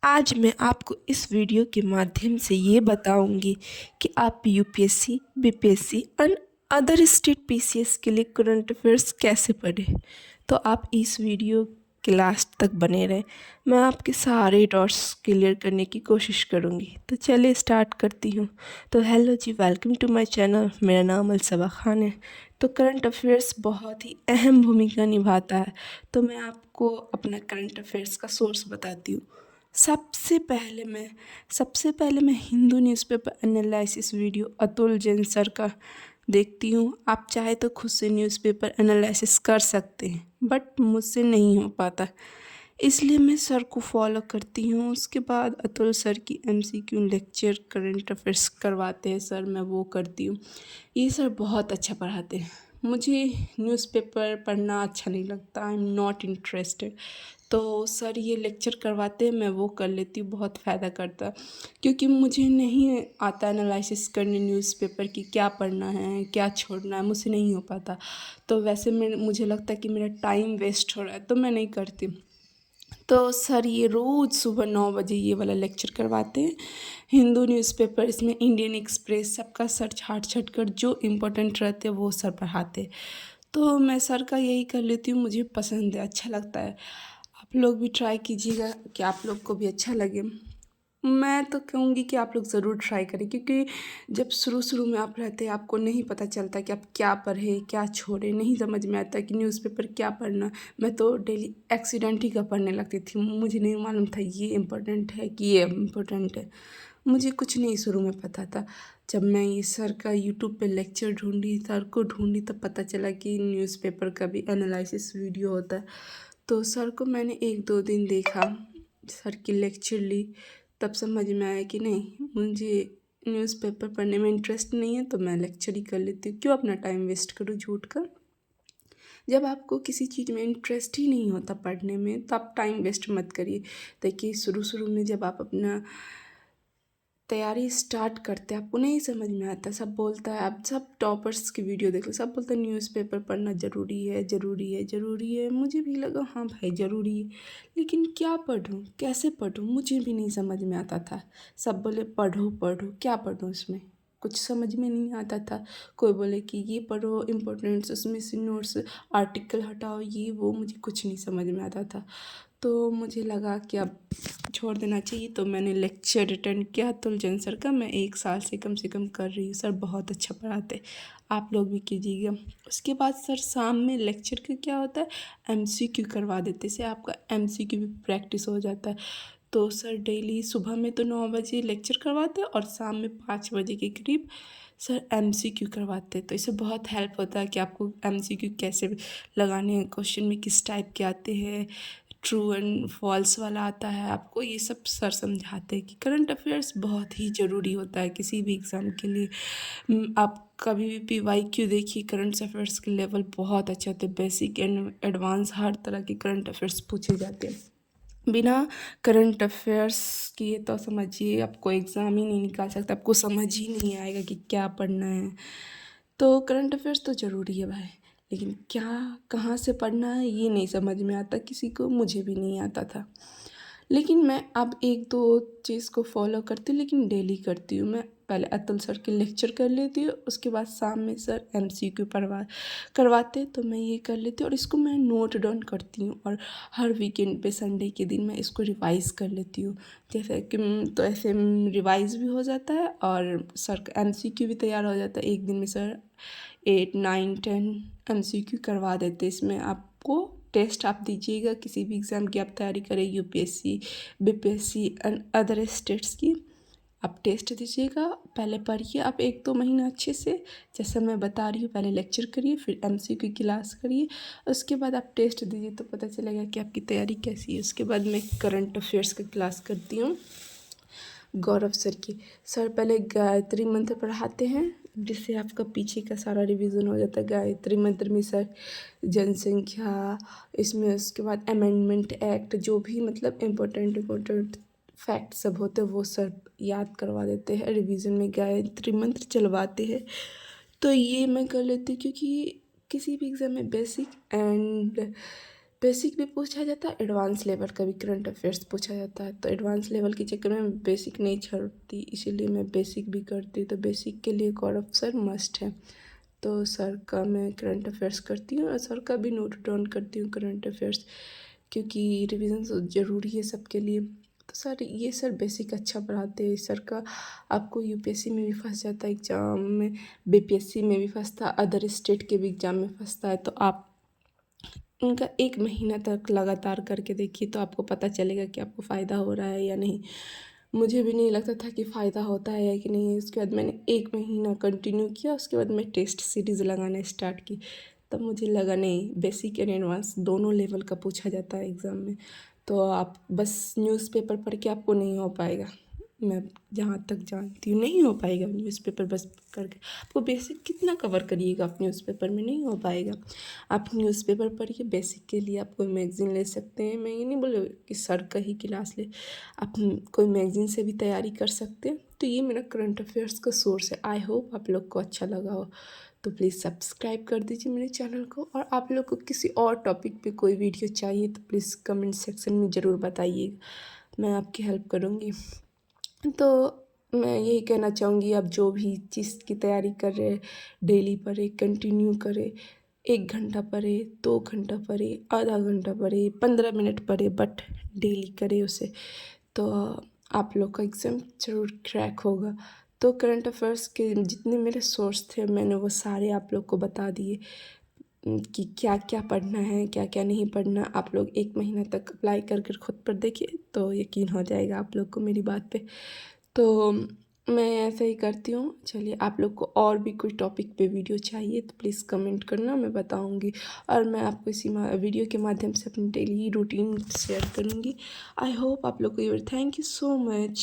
आज मैं आपको इस वीडियो के माध्यम से ये बताऊंगी कि आप यूपीएससी, बीपीएससी और अदर स्टेट पीसीएस के लिए करंट अफेयर्स कैसे पढ़ें। तो आप इस वीडियो के लास्ट तक बने रहें। मैं आपके सारे डाउट्स क्लियर करने की कोशिश करूंगी। तो चलिए स्टार्ट करती हूँ। तो हेलो जी, वेलकम टू माय चैनल। मेरा नाम अलसबा खान है। तो करंट अफेयर्स बहुत ही अहम भूमिका निभाता है। तो मैं आपको अपना करंट अफेयर्स का सोर्स बताती हूँ। सबसे पहले मैं Hindu newspaper analysis video Atul Jain sir का देखती हूँ। आप चाहे तो खुद से न्यूज़पेपर एनालिसिस कर सकते हैं, बट मुझसे नहीं हो पाता, इसलिए मैं सर को फॉलो करती हूँ। उसके बाद अतुल सर की एमसीक्यू लेक्चर करंट अफेयर्स करवाते हैं सर, मैं वो करती हूँ। ये सर बहुत अच्छा पढ़ाते हैं। मुझे न्यूज़पेपर पढ़ना अच्छा नहीं लगता, आई एम नॉट इंटरेस्टेड। तो सर ये लेक्चर करवाते हैं, मैं वो कर लेती हूँ, बहुत फ़ायदा करता है। क्योंकि मुझे नहीं आता एनालिसिस करने न्यूज़पेपर की, क्या पढ़ना है क्या छोड़ना है, मुझसे नहीं हो पाता। तो वैसे में मुझे लगता है कि मेरा टाइम वेस्ट हो रहा है, तो मैं नहीं करती। तो सर ये रोज़ सुबह 9 बजे ये वाला लेक्चर करवाते हैं। हिंदू न्यूज़पेपर, इसमें इंडियन एक्सप्रेस, सबका सर छाट छाट कर जो इम्पोर्टेंट रहते हैं वो सर पढ़ाते हैं। तो मैं सर का यही कर लेती हूँ, मुझे पसंद है, अच्छा लगता है। आप लोग भी ट्राई कीजिएगा कि आप लोग को भी अच्छा लगे। मैं तो कहूँगी कि आप लोग ज़रूर ट्राई करें, क्योंकि जब शुरू शुरू में आप रहते हैं आपको नहीं पता चलता कि आप क्या पढ़ें क्या छोड़ें, नहीं समझ में आता कि न्यूज़पेपर क्या पढ़ना। मैं तो डेली एक्सीडेंट ही का पढ़ने लगती थी, मुझे नहीं मालूम था ये इम्पोर्टेंट है कि ये इम्पोर्टेंट है। मुझे कुछ नहीं शुरू में पता था। जब मैं ये सर का यूट्यूब पे लेक्चर ढूंढी, सर को ढूंढी, तब पता चला कि न्यूज़पेपर का भी एनालिसिस वीडियो होता है। तो सर को मैंने 1-2 दिन देखा, सर की लेक्चर ली, तब समझ में आया कि नहीं, मुझे न्यूज़पेपर पढ़ने में इंटरेस्ट नहीं है, तो मैं लेक्चर ही कर लेती हूँ, क्यों अपना टाइम वेस्ट करूँ झूठ का। जब आपको किसी चीज़ में इंटरेस्ट ही नहीं होता पढ़ने में, तो आप टाइम वेस्ट मत करिए। देखिए शुरू शुरू में जब आप अपना तैयारी स्टार्ट करते हैं आपको नहीं समझ में आता, सब बोलता है, आप सब टॉपर्स की वीडियो देख लो, सब बोलते हैं न्यूज़पेपर पढ़ना ज़रूरी है, ज़रूरी है, ज़रूरी है। मुझे भी लगा हाँ भाई ज़रूरी है, लेकिन क्या पढूँ कैसे पढूँ मुझे भी नहीं समझ में आता था। सब बोले पढ़ो पढ़ो, क्या पढूँ इसमें, कुछ समझ में नहीं आता था। कोई बोले कि ये पढ़ो इम्पोर्टेंट्स, उसमें से नोट्स, आर्टिकल हटाओ, ये वो, मुझे कुछ नहीं समझ में आता था। तो मुझे लगा कि अब छोड़ देना चाहिए, तो मैंने लेक्चर अटेंड किया अतुल जैन सर का। मैं 1 साल से कम कर रही हूँ। सर बहुत अच्छा पढ़ाते, आप लोग भी कीजिएगा। उसके बाद सर शाम में लेक्चर का क्या होता है, एमसीक्यू करवा देते, से आपका एमसीक्यू भी प्रैक्टिस हो जाता है। तो सर डेली सुबह में तो 9 बजे लेक्चर करवाते हैं और शाम में 5 बजे के करीब सर एमसीक्यू करवाते हैं। तो इससे बहुत हेल्प होता है कि आपको एमसीक्यू कैसे लगाने हैं, क्वेश्चन में किस टाइप के आते हैं, ट्रू एंड फॉल्स वाला आता है आपको, ये सब सर समझाते हैं। कि करंट अफेयर्स बहुत ही ज़रूरी होता है किसी भी एग्ज़ाम के लिए। आप कभी भी पीवाईक्यू देखिए, करंट अफेयर्स के लेवल बहुत अच्छे होते हैं, बेसिक एंड एडवांस हर तरह के करंट अफेयर्स पूछे जाते हैं। बिना करंट अफेयर्स किए तो समझिए आपको एग्ज़ाम ही नहीं निकाल सकता, आपको समझ ही नहीं आएगा कि क्या पढ़ना है। तो करंट अफेयर्स तो ज़रूरी है भाई, लेकिन क्या कहाँ से पढ़ना है ये नहीं समझ में आता किसी को, मुझे भी नहीं आता था। लेकिन मैं अब 1-2 चीज़ को फॉलो करती हूँ, लेकिन डेली करती हूँ। मैं पहले अतुल सर के लेक्चर कर लेती हूँ, उसके बाद शाम में सर एमसीक्यू करवाते, तो मैं ये कर लेती हूँ और इसको मैं नोट डाउन करती हूँ। और हर वीकेंड पे संडे के दिन मैं इसको रिवाइज़ कर लेती हूँ। जैसे कि तो ऐसे रिवाइज़ भी हो जाता है और सर का एमसीक्यू भी तैयार हो जाता है। एक दिन में सर 8, 9, 10 एमसीक्यू करवा देते। इसमें आपको टेस्ट आप दीजिएगा, किसी भी एग्ज़ाम की आप तैयारी करें, UPSC, BPSC and other states की, आप टेस्ट दीजिएगा। पहले पढ़िए आप 1-2 महीना अच्छे से, जैसा मैं बता रही हूँ, पहले लेक्चर करिए, फिर एमसीक्यू की क्लास करिए, उसके बाद आप टेस्ट दीजिए, तो पता चलेगा कि आपकी तैयारी कैसी है। उसके बाद मैं करंट अफेयर्स की क्लास करती हूँ गौरव सर की। सर पहले गायत्री मंत्र पढ़ाते हैं, जिससे आपका पीछे का सारा रिवीजन हो जाता है। गायत्री मंत्र में सर जनसंख्या, इसमें उसके बाद अमेंडमेंट एक्ट, जो भी मतलब इम्पोर्टेंट फैक्ट सब होते हैं वो सर याद करवा देते हैं। रिवीजन में गायत्री मंत्र चलवाते हैं। तो ये मैं कर लेती हूँ, क्योंकि किसी भी एग्ज़ाम में बेसिक एंड बेसिक भी पूछा जाता है, एडवांस लेवल का भी करंट अफेयर्स पूछा जाता है। तो एडवांस लेवल के चक्कर में मैं बेसिक नहीं छोड़ती, इसीलिए मैं बेसिक भी करती। तो बेसिक के लिए गौरव सर मस्ट है। तो सर का मैं करंट अफेयर्स करती हूँ और सर का भी नोट डाउन करती हूँ करंट अफेयर्स, क्योंकि रिवीजन ज़रूरी है सबके लिए। तो सर ये सर बेसिक अच्छा पढ़ाते हैं। सर का आपको यूपीएससी में भी फंस जाता है एग्ज़ाम में, बीपीएससी में भी फंसता, अदर स्टेट के भी एग्ज़ाम में फंसता है। तो आप उनका 1 महीना तक लगातार करके देखिए, तो आपको पता चलेगा कि आपको फ़ायदा हो रहा है या नहीं। मुझे भी नहीं लगता था कि फ़ायदा होता है या कि नहीं। उसके बाद मैंने 1 महीना कंटिन्यू किया, उसके बाद मैं टेस्ट सीरीज़ लगाना स्टार्ट की। तब मुझे लगा नहीं, बेसिक एंड एडवांस दोनों लेवल का पूछा जाता है एग्ज़ाम में। तो आप बस न्यूज़पेपर पढ़ के आपको नहीं हो पाएगा। मैं जहाँ तक जानती हूँ नहीं हो पाएगा न्यूज़पेपर बस करके। आपको बेसिक कितना कवर करिएगा आप न्यूज़पेपर में, नहीं हो पाएगा। आप न्यूज़पेपर पढ़िए। बेसिक के लिए आप कोई मैगज़ीन ले सकते हैं। मैं ये नहीं बोल रही कि सर का ही क्लास ले, आप कोई मैगज़ीन से भी तैयारी कर सकते हैं। तो ये मेरा करंट अफेयर्स का सोर्स है। आई होप आप लोग को अच्छा लगा हो। तो प्लीज़ सब्सक्राइब कर दीजिए मेरे चैनल को। और आप लोग को किसी और टॉपिक पे कोई वीडियो चाहिए तो प्लीज़ कमेंट सेक्शन में ज़रूर बताइएगा, मैं आपकी हेल्प करूँगी। तो मैं यही कहना चाहूँगी, आप जो भी चीज़ की तैयारी कर रहे हैं डेली पढ़े, कंटिन्यू करें। 1 घंटा पढ़े, 2 घंटा पढ़े, आधा घंटा पढ़े, 15 मिनट पढ़े, बट डेली करें उसे। तो आप लोग का एग्ज़ाम ज़रूर क्रैक होगा। तो करंट अफेयर्स के जितने मेरे सोर्स थे मैंने वो सारे आप लोग को बता दिए कि क्या क्या पढ़ना है, क्या क्या नहीं पढ़ना। आप लोग 1 महीना तक अप्लाई कर कर खुद पर देखिए, तो यकीन हो जाएगा आप लोग को मेरी बात पे। तो मैं ऐसा ही करती हूँ। चलिए, आप लोग को और भी कोई टॉपिक पे वीडियो चाहिए तो प्लीज़ कमेंट करना, मैं बताऊँगी। और मैं आपको इसी वीडियो के माध्यम से अपनी डेली रूटीन शेयर करूँगी। आई होप आप लोग को ये। Thank you so much.